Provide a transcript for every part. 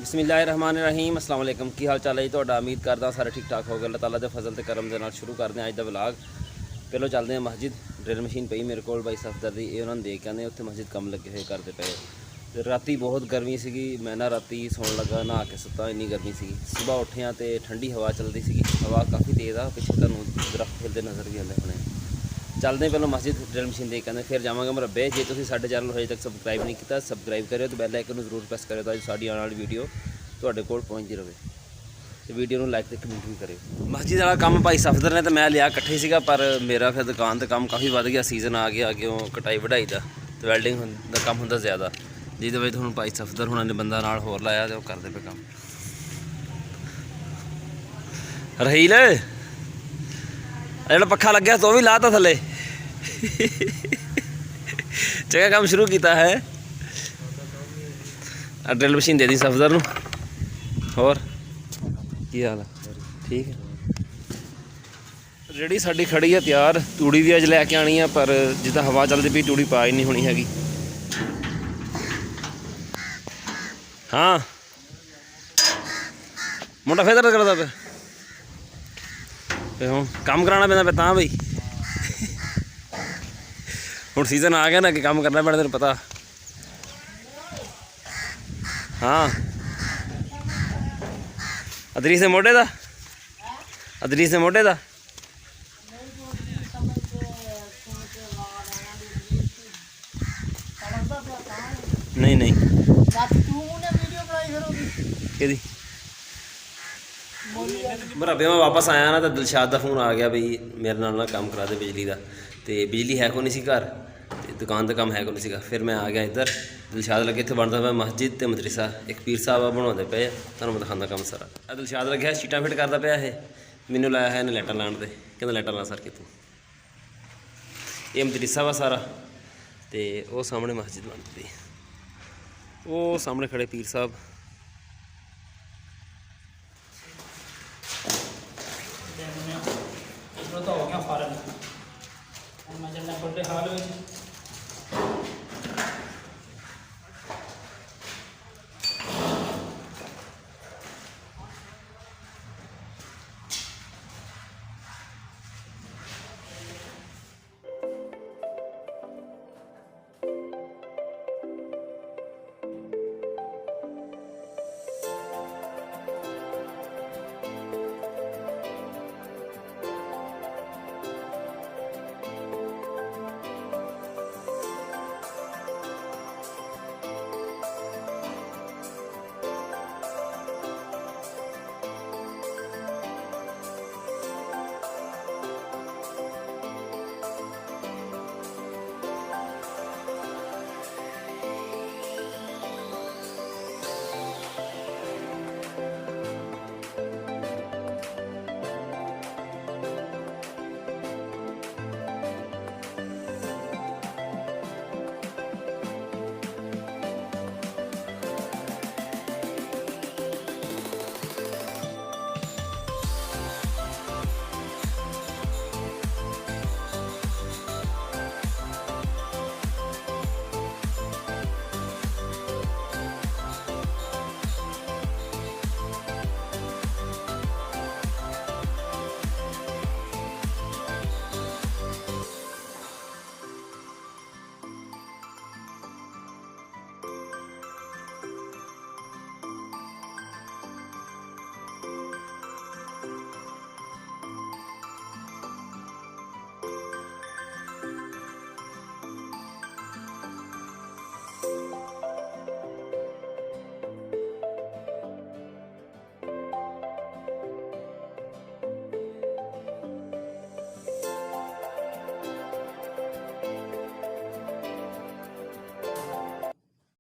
बिस्मिल्लाहिर्रहमानिर्रहीम अस्सलाम वालेकुम की हाल चाल है जी तुहाडा। उम्मीद करदा सारे ठीक ठाक हो गए। अल्लाह ताला दे फजल ते करम दे नाल शुरू करते हैं अज दा व्लॉग। पहलों चलते हैं मस्जिद। ड्रिल मशीन पई मेरे को भाई सफदर दी, ये उन्होंने देख के उत्थे मस्जिद कम लगे हुए करते पे। तो राती बहुत गर्मी सी, मैं ना राती सौन लगा नहा के सुता, इन्नी गर्मी सी। सुबह उठिया तो ठंडी हवा चलती सी, हवा काफ़ी तेज़ आ, पिछले तुहानूं दरख्त हिलते नज़र भी आते होने। चलते पहले मस्जिद ड्रिल मशीन देख के फिर जावांगे मुरब्बे। जे तुसीं साडे चैनल हजे तक सबसक्राइब नहीं किया सबसक्राइब करो, तो बैल आइकन जरूर प्रेस करो ताकि साडी आने वाली वीडियो तुहाडे कोल पहुँचती रहे। तो वीडियो को लाइक तो कमेंट भी करो। मस्जिद वाला काम भाई सफदर ने तो मैं लिया इकट्ठे सीगा, पर मेरा फिर दुकान तो काम काफ़ी वध गया। सीजन आ गया अगे कटाई वढ़ाई का, तो वैल्डिंग का काम होंदा ज़्यादा, जिहदे वजह हुण भाई सफदर हुणां ने बंदा नाल होर लाया तो करदे पे काम। रहील जो पक्खा लग्या तो भी लाता थले जगह काम शुरू किया है। ड्रिल मशीन दे दी सफदर नूं। होर की हाल है? ठीक है। रेहड़ी साडी खड़ी है तैयार, तूड़ी भी अज लैके आनी है, पर जिद्दां हवा चलती पई तूड़ी पा ही नहीं होनी हैगी। हाँ मुंडा फिर दर्द करदा पे हुण काम कराना पैंदा पे तां बई हुण सीजन आ गया ना कि काम करना पैना, तेन पता। हाँ अदरीस ने मोढे दा, अदरीस ने मोढे दा नहीं नहीं मुरब्बे में वापस आया ना, तो दिलशाद का फोन आ गया बई मेरे नाल ना काम करा दे बिजली का। तो बिजली है को नहीं सी घर, दुकान का काम है को नहीं सीगा। फिर मैं आ गया इधर। दिलशाद लगे इतने बनता पाया मस्जिद तो मदरसा, एक पीर साहब बनाते पे, तुहानूं मैं दिखांदा काम सारा। दिलशाद लगे शीटां फिट करता पाया है, मैनू लाया है इन्हें लाइटां लाउण ते, कहंदा लाइटां ला सर के तू। ये मदरसा वा सारा, तो वो सामने मस्जिद बनती, वो सामने खड़े पीर साहब। तो हो गया फारग, मैं चलना बड़े हाल हो।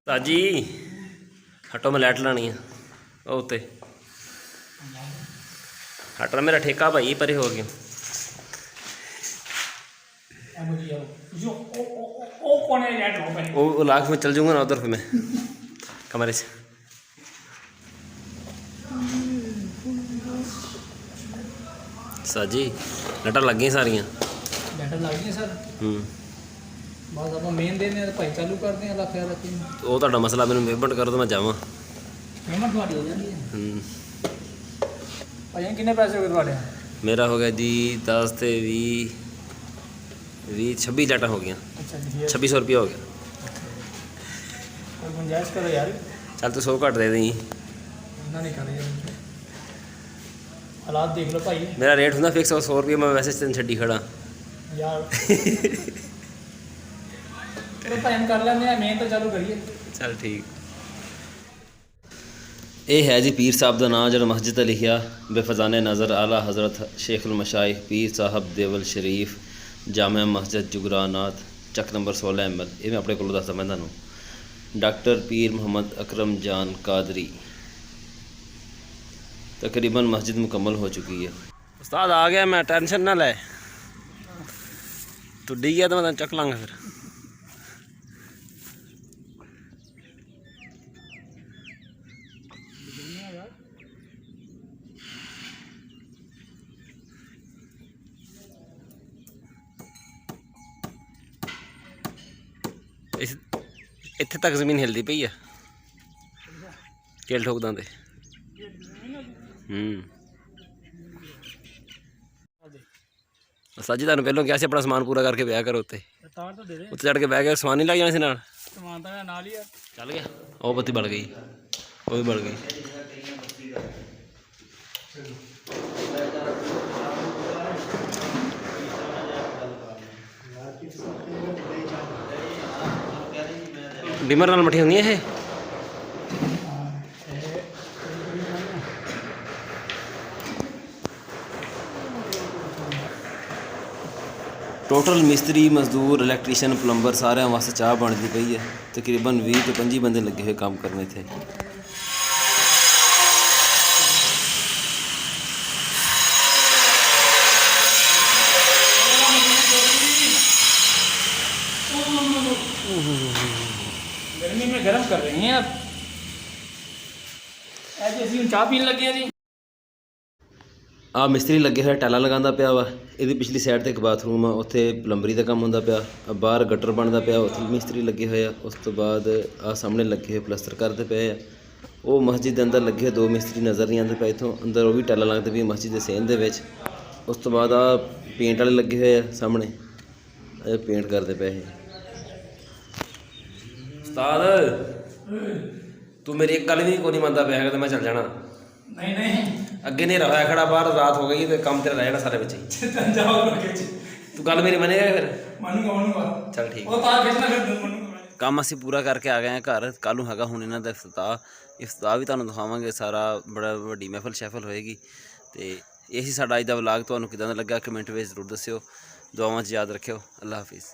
ताजी हटो, मैं लाइट लानी है वो उत्ते हटना, मेरा ठेका भाई परे हो गया। वो लाख में चल जाऊंगा ना उधर, फिर मैं कमरे से। साजी लाइटां लग गई सारियां, लाइटां लग गई सर। बस आप मेन देने भाई चालू करते हैं, अल्लाह खैर रखें। वो तो मसला, मैंने पेमेंट करो तो मैं जावा। पेमेंट ਤੁਹਾਡੀ ਹੋ ਜਾਂਦੀ ਹੈ ਭਾਈ ਕਿੰਨੇ ਪੈਸੇ ਹੋ ਗਏ ਤੁਹਾਡੇ ਮੇਰਾ ਹੋ ਗਿਆ ਜੀ 10 ਤੇ 20 26 ਲਾਟਾਂ ਹੋ ਗਈਆਂ ਅੱਛਾ ਜੀ 2600 ਰੁਪਏ ਹੋ ਗਿਆ ਕੋਈ ਗੁੰਜਾਇਸ਼ ਕਰੋ ਯਾਰ ਚੱਲ ਤੂੰ 100 ਘੱਟ ਦੇ ਦੇਈਂ ਇੰਨਾ ਨਹੀਂ ਕਰ ਯਾਰ ਹਾਲਾਤ ਦੇਖ ਲਓ ਭਾਈ ਮੇਰਾ ਰੇਟ ਹੁੰਦਾ ਫਿਕਸ 100 ਰੁਪਏ ਮੈਂ ਵੈਸੇ ਤੈਨੂੰ ਛੱਡੀ ਖੜਾ ਯਾਰ ਚਲੋ ਭਾਈ ਕਰ ਲੈਂਦੇ ਆ ਮਿਹਨਤ ਚਾਲੂ ਕਰੀਏ ਚੱਲ ਠੀਕ ਇਹ ਹੈ ਜੀ ਪੀਰ ਸਾਹਿਬ ਦਾ ਨਾਂ ਜਿਹੜਾ ਮਸਜਿਦ 'ਤੇ ਲਿਖਿਆ ਬੇਫਜ਼ਾਨੇ ਨਜ਼ਰ ਆਲਾ ਹਜ਼ਰਤ ਸ਼ੇਖੁਲ ਮਸ਼ਾਇਖ ਪੀਰ ਸਾਹਿਬ ਦੇਵਲ ਸ਼ਰੀਫ ਜਾਮਿਆ ਮਸਜਿਦ ਜੁਗਰਾਨਾਤ ਚੱਕ ਨੰਬਰ 16 ML ਇਹ ਮੈਂ ਆਪਣੇ ਕੋਲੋਂ ਦੱਸਦਾ ਮੈਂ ਤੁਹਾਨੂੰ ਡਾਕਟਰ ਪੀਰ ਮੁਹੰਮਦ ਅਕਰਮ ਜਾਨ ਕਾਦਰੀ तकरीबन मस्जिद मुकम्मल हो चुकी है उस्ताद आ गया मैं टेंशन ना ले तू डी गया तो मैं चक लाँगा फिर इत्थे तक जमीन हिलती पई है किल ठोकदा दे ਸਾਜੀ ਤੁਹਾਨੂੰ ਪਹਿਲਾਂ ਕਿਹਾ ਸੀ ਆਪਣਾ ਸਮਾਨ ਪੂਰਾ ਕਰਕੇ ਵਿਆਹ ਕਰੋ ਉੱਤੇ ਤਾਰ ਤਾਂ ਦੇ ਦੇ ਉੱਤੇ ਚੜ ਕੇ ਬਹਿ ਗਿਆ ਸਮਾਨ ਨਹੀਂ ਲੱਗ ਜਾਣਾ ਸੀ ਨਾਲ ਸਮਾਨ ਤਾਂ ਨਾਲ ਹੀ ਆ ਚੱਲ ਗਿਆ ਉਹ ਬੱਤੀ ਬਲ ਗਈ ਉਹ ਵੀ ਬਲ ਗਈ ਡਿਮਰ ਨਾਲ ਮਠੀ ਹੁੰਦੀਆਂ ਇਹ टोटल मिस्त्री मजदूर इलैक्ट्रीशियन प्लंबर सारे वास्ते चाह बनती पई है तकरीबन 20 तो 25 बंदे लगे हुए काम करने थे गर्मी में गर्म कर रहे हैं आप ऐसे ਅਸੀਂ ਚਾਹ ਪੀਣ ਲੱਗੇ ਆ ਜੀ ਆ ਮਿਸਤਰੀ ਲੱਗੇ ਹੋਇਆ ਟੈਲਾਂ ਲਗਾਉਂਦਾ ਪਿਆ ਵਾ ਇਹਦੀ ਪਿਛਲੀ ਸਾਈਡ ਤੇ ਇੱਕ ਬਾਥਰੂਮ ਆ ਉੱਥੇ ਪਲੰਬਰੀ ਦਾ ਕੰਮ ਹੁੰਦਾ ਪਿਆ ਬਾਹਰ ਗਟਰ ਬਣਦਾ ਪਿਆ ਉੱਥੇ ਮਿਸਤਰੀ ਲੱਗੇ ਹੋਏ ਆ ਉਸ ਤੋਂ ਬਾਅਦ ਆ ਸਾਹਮਣੇ ਲੱਗੇ ਹੋਏ ਪਲਸਤਰ ਕਰਦੇ ਪਏ ਆ ਉਹ ਮਸਜਿਦ ਦੇ ਅੰਦਰ ਲੱਗੇ ਦੋ ਮਿਸਤਰੀ ਨਜ਼ਰ ਨਹੀਂ ਆਉਂਦੇ ਪਏ ਇੱਥੋਂ ਅੰਦਰ ਉਹ ਵੀ ਟੈਲਾਂ ਲੱਗਦੇ ਪਈ ਮਸਜਿਦ ਦੇ ਸੇਨ ਦੇ ਵਿੱਚ ਉਸ ਤੋਂ ਬਾਅਦ ਆ ਪੇਂਟ ਵਾਲੇ ਲੱਗੇ ਹੋਏ ਆ ਸਾਹਮਣੇ ਇਹ ਪੇਂਟ ਕਰਦੇ ਪਏ ਇਹ ਉਸਤਾਦ ਤੂੰ ਮੇਰੀ ਇੱਕ ਗੱਲ ਵੀ ਕੋਈ ਨਹੀਂ ਮੰਨਦਾ ਪਿਆ ਹੈਗਾ ਤੇ ਮੈਂ ਚੱਲ ਜਾਣਾ ਨਹੀਂ ਨਹੀਂ ਅੱਗੇ ਨਹੀਂ ਰਹਾ ਖੜਾ ਬਾਹਰ ਰਾਤ ਹੋ ਗਈ ਤੇ ਕੰਮ ਤੇਰਾ ਰਹਿ ਜਾਣਾ ਸਾਰੇ ਵਿੱਚ ਹੀ ਜਾਓ ਲੱਗੇ ਜੀ ਤੂੰ ਗੱਲ ਮੇਰੀ ਮੰਨੇਗਾ ਫਿਰ ਮੰਨੂਗਾ ਚੱਲ ਠੀਕ ਉਹ ਤਾਂ ਖਿੱਚਣਾ ਫਿਰ ਮੰਨੂਗਾ ਕੰਮ ਅਸੀਂ ਪੂਰਾ ਕਰਕੇ ਆ ਗਏ ਹਾਂ ਘਰ ਕੱਲ੍ਹ ਨੂੰ ਹੈਗਾ ਹੁਣ ਇਹਨਾਂ ਦਾ ਇਫਤਾਹ ਵੀ ਤੁਹਾਨੂੰ ਦਿਖਾਵਾਂਗੇ ਸਾਰਾ ਬੜਾ ਵੱਡੀ ਮਹਿਫਲ ਸ਼ੈਫਲ ਹੋਏਗੀ ਤੇ ਇਹ ਸੀ ਸਾਡਾ ਅੱਜ ਦਾ ਵਲੌਗ ਤੁਹਾਨੂੰ ਕਿੱਦਾਂ ਦਾ ਲੱਗਾ ਕਮੈਂਟ ਵਿੱਚ ਜ਼ਰੂਰ ਦੱਸਿਓ ਦੁਆਵਾਂ 'ਚ ਯਾਦ ਰੱਖਿਓ ਅੱਲਾ ਹਾਫਿਜ਼